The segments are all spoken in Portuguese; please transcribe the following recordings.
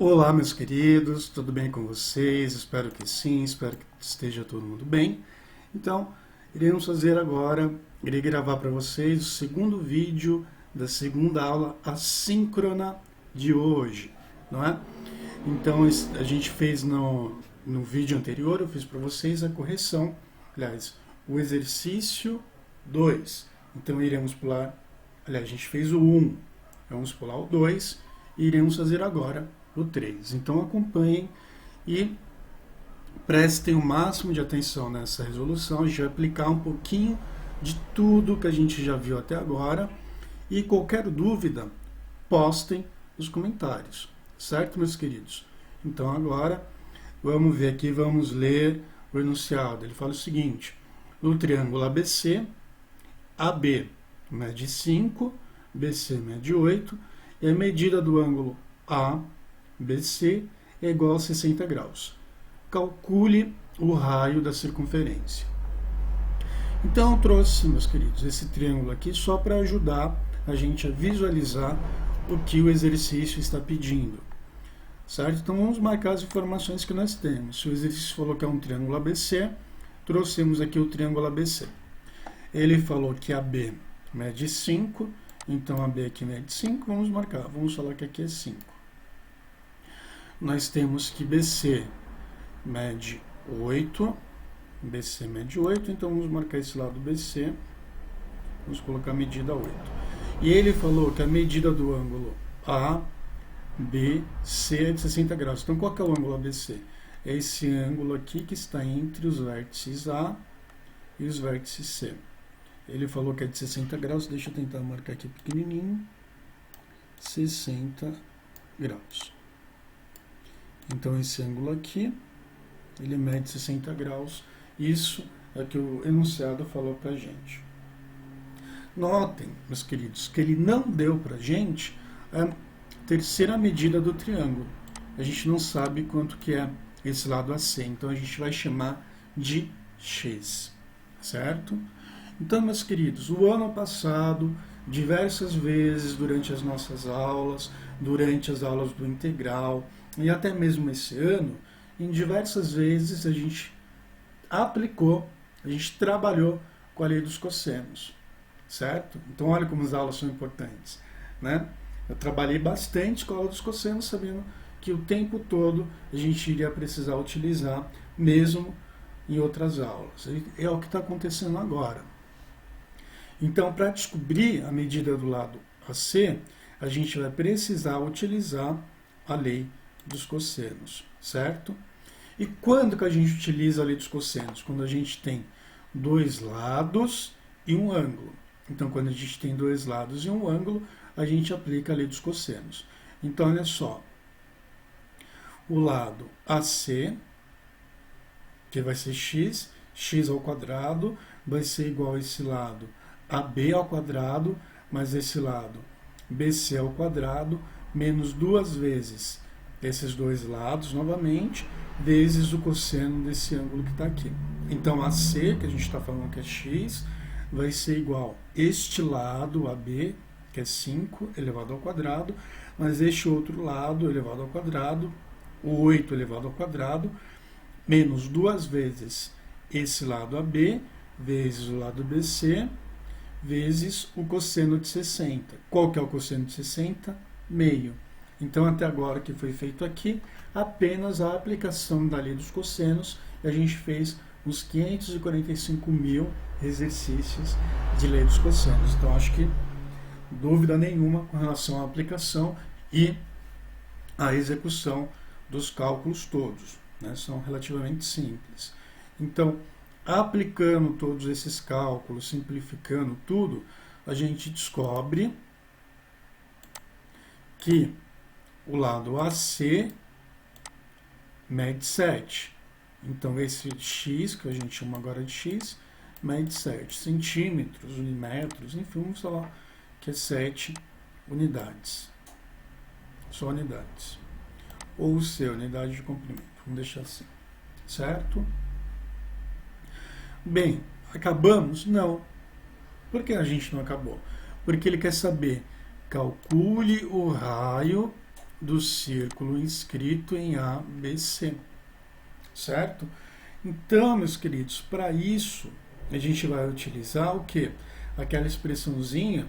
Olá, meus queridos, tudo bem com vocês? Espero que sim, espero que esteja todo mundo bem. Então, iremos fazer agora, irei gravar para vocês o segundo vídeo da segunda aula assíncrona de hoje, não é? Então, a gente fez no vídeo anterior, eu fiz para vocês a correção, aliás, o exercício 2. Então, iremos pular, aliás, a gente fez o 1, vamos pular o 2 e iremos fazer agora o 3. Então acompanhem e prestem o máximo de atenção nessa resolução. A gente vai aplicar um pouquinho de tudo que a gente já viu até agora. E qualquer dúvida, postem nos comentários. Certo, meus queridos? Então agora, vamos ver aqui, vamos ler o enunciado. Ele fala o seguinte: no triângulo ABC, AB mede 5, BC mede 8, e a medida do ângulo ABC é igual a 60 graus. Calcule o raio da circunferência. Então eu trouxe, meus queridos, esse triângulo aqui só para ajudar a gente a visualizar o que o exercício está pedindo. Certo? Então vamos marcar as informações que nós temos. Se o exercício falou que é um triângulo ABC, trouxemos aqui o triângulo ABC. Ele falou que AB mede 5, então AB aqui mede 5, vamos marcar, vamos falar que aqui é 5. Nós temos que BC mede 8, BC mede 8, então vamos marcar esse lado BC, vamos colocar a medida 8. E ele falou que a medida do ângulo ABC é de 60 graus. Então qual que é o ângulo ABC? É esse ângulo aqui que está entre os vértices A e os vértices C. Ele falou que é de 60 graus, deixa eu tentar marcar aqui pequenininho, 60 graus. Então esse ângulo aqui, ele mede 60 graus, isso é que o enunciado falou para a gente. Notem, meus queridos, que ele não deu para a gente a terceira medida do triângulo. A gente não sabe quanto que é esse lado AC, então a gente vai chamar de x, certo? Então, meus queridos, o ano passado, diversas vezes durante as nossas aulas, durante as aulas do integral, e até mesmo esse ano, em diversas vezes a gente aplicou, a gente trabalhou com a lei dos cossenos, certo? Então olha como as aulas são importantes, né? Eu trabalhei bastante com a aula dos cossenos, sabendo que o tempo todo a gente iria precisar utilizar, mesmo em outras aulas. É o que está acontecendo agora. Então, para descobrir a medida do lado AC, a gente vai precisar utilizar a lei dos cossenos, certo? E quando que a gente utiliza a lei dos cossenos? Quando a gente tem dois lados e um ângulo. Então, quando a gente tem dois lados e um ângulo, a gente aplica a lei dos cossenos. Então, olha só. O lado AC, que vai ser x ao quadrado, vai ser igual a esse lado AB ao quadrado, mais esse lado BC ao quadrado, menos duas vezes esses dois lados, novamente, vezes o cosseno desse ângulo que está aqui. Então, AC, que a gente está falando que é x, vai ser igual a este lado, AB, que é 5 elevado ao quadrado, mas este outro lado elevado ao quadrado, o 8 elevado ao quadrado, menos duas vezes esse lado AB, vezes o lado BC, vezes o cosseno de 60. Qual que é o cosseno de 60? Meio. Então, até agora que foi feito aqui, apenas a aplicação da lei dos cossenos, e a gente fez uns 545 mil exercícios de lei dos cossenos. Então, acho que dúvida nenhuma com relação à aplicação e à execução dos cálculos todos, né? São relativamente simples. Então, aplicando todos esses cálculos, simplificando tudo, a gente descobre que o lado AC mede 7. Então, esse x, que a gente chama agora de x, mede 7 centímetros, unimetros, enfim, vamos falar que é 7 unidades. Só unidades. Ou C, unidade de comprimento. Vamos deixar assim. Certo? Bem, acabamos? Não. Por que a gente não acabou? Porque ele quer saber, calcule o raio do círculo inscrito em ABC, certo? Então, meus queridos, para isso, a gente vai utilizar o quê? Aquela expressãozinha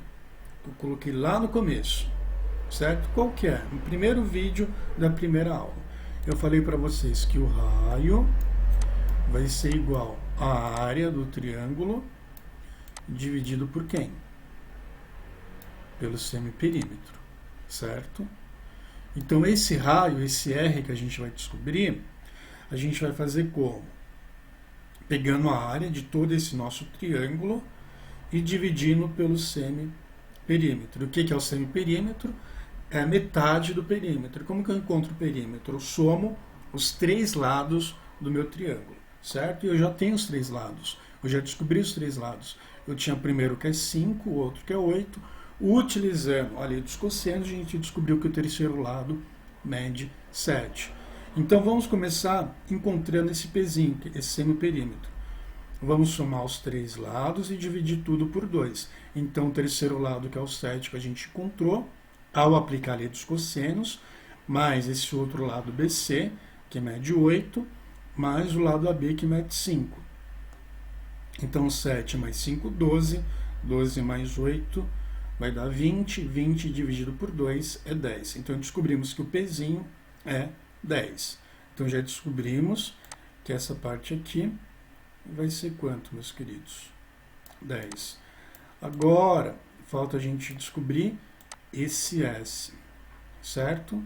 que eu coloquei lá no começo, certo? Qual que é? No primeiro vídeo da primeira aula, eu falei para vocês que o raio vai ser igual à área do triângulo dividido por quem? Pelo semiperímetro, certo? Então, esse raio, esse R que a gente vai descobrir, a gente vai fazer como? Pegando a área de todo esse nosso triângulo e dividindo pelo semiperímetro. O que é o semiperímetro? É a metade do perímetro. Como que eu encontro o perímetro? Eu somo os 3 lados do meu triângulo, certo? E eu já tenho os 3 lados. Eu já descobri os 3 lados. Eu tinha primeiro que é 5, o outro que é 8. Utilizando a lei dos cossenos, a gente descobriu que o terceiro lado mede 7. Então vamos começar encontrando esse pezinho, esse semiperímetro. Vamos somar os 3 lados e dividir tudo por 2. Então o terceiro lado, que é o 7 que a gente encontrou, ao aplicar a lei dos cossenos, mais esse outro lado BC, que mede 8, mais o lado AB, que mede 5. Então 7 mais 5, 12. 12 mais 8 vai dar 20. 20 dividido por 2 é 10. Então descobrimos que o pezinho é 10. Então já descobrimos que essa parte aqui vai ser quanto, meus queridos? 10. Agora, falta a gente descobrir esse S, certo?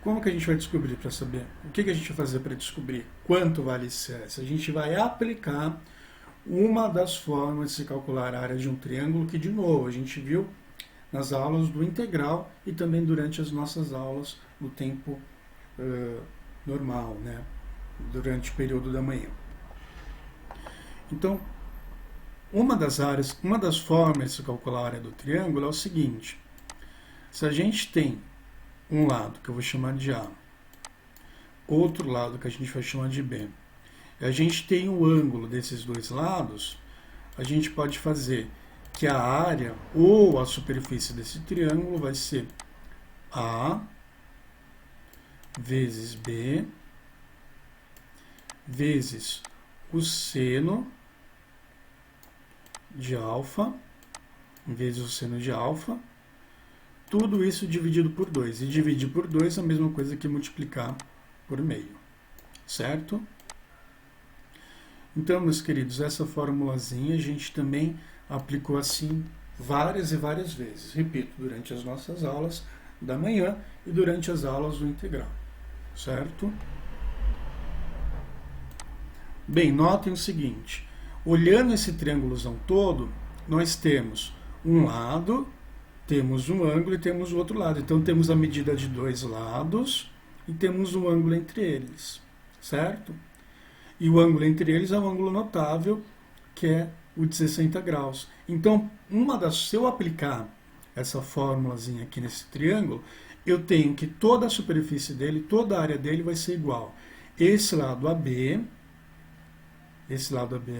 Como que a gente vai descobrir para saber? O que a gente vai fazer para descobrir quanto vale esse S? A gente vai aplicar uma das formas de se calcular a área de um triângulo que, de novo, a gente viu nas aulas do integral e também durante as nossas aulas no tempo normal, né? Durante o período da manhã. Então, uma das formas de se calcular a área do triângulo é o seguinte: se a gente tem um lado que eu vou chamar de A, outro lado que a gente vai chamar de B, e a gente tem o ângulo desses dois lados, a gente pode fazer que a área ou a superfície desse triângulo vai ser A vezes B vezes o seno de alfa, vezes o seno de alfa, tudo isso dividido por 2. E dividir por 2 é a mesma coisa que multiplicar por meio, certo? Então, meus queridos, essa formulazinha a gente também aplicou assim várias e várias vezes. Repito, durante as nossas aulas da manhã e durante as aulas do integral, certo? Bem, notem o seguinte: olhando esse triângulozão todo, nós temos um lado, temos um ângulo e temos o outro lado. Então temos a medida de 2 lados e temos um ângulo entre eles, certo? E o ângulo entre eles é um ângulo notável, que é o de 60 graus. Então, se eu aplicar essa formulazinha aqui nesse triângulo, eu tenho que toda a superfície dele, toda a área dele vai ser igual. Esse lado AB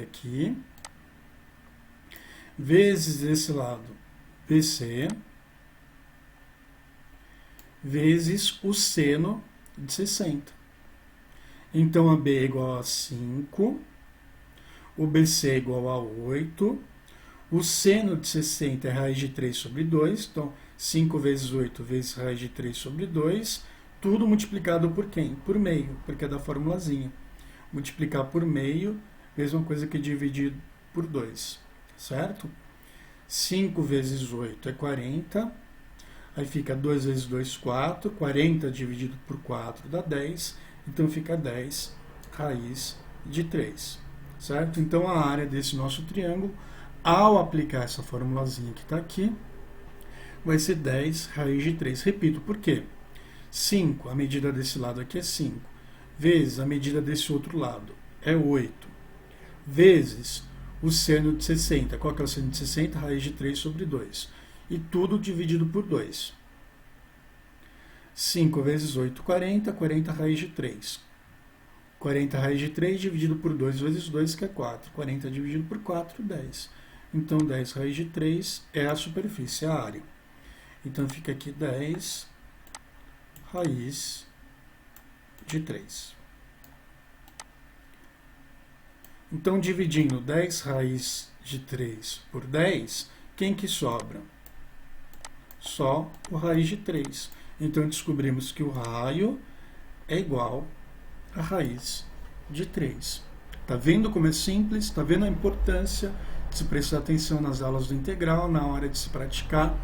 aqui, vezes esse lado BC, vezes o seno de 60. Então, AB é igual a 5, o BC é igual a 8, o seno de 60 é raiz de 3 sobre 2, então 5 vezes 8 vezes raiz de 3 sobre 2, tudo multiplicado por quem? Por meio, porque é da formulazinha. Multiplicar por meio, mesma coisa que dividir por 2, certo? 5 vezes 8 é 40, aí fica 2 vezes 2, 4, 40 dividido por 4 dá 10, então fica 10 raiz de 3, certo? Então a área desse nosso triângulo, ao aplicar essa formulazinha que está aqui, vai ser 10 raiz de 3. Repito, por quê? 5, a medida desse lado aqui é 5, vezes a medida desse outro lado é 8, vezes o seno de 60. Qual que é o seno de 60? Raiz de 3 sobre 2. E tudo dividido por 2. 5 vezes 8, 40. 40 raiz de 3. 40 raiz de 3 dividido por 2 vezes 2, que é 4. 40 dividido por 4, 10. Então, 10 raiz de 3 é a superfície, a área. Então fica aqui 10 raiz de 3. Então, dividindo 10 raiz de 3 por 10, quem que sobra? Só o raiz de 3. Então, descobrimos que o raio é igual a raiz de 3. Tá vendo como é simples? Tá vendo a importância de se prestar atenção nas aulas do integral, na hora de se praticar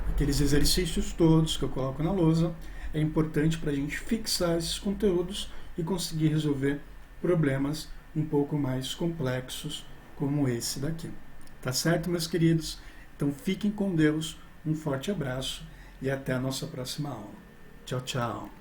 aqueles exercícios todos que eu coloco na lousa? É importante para a gente fixar esses conteúdos e conseguir resolver problemas um pouco mais complexos como esse daqui. Tá certo, meus queridos? Então fiquem com Deus, um forte abraço e até a nossa próxima aula. Tchau, tchau!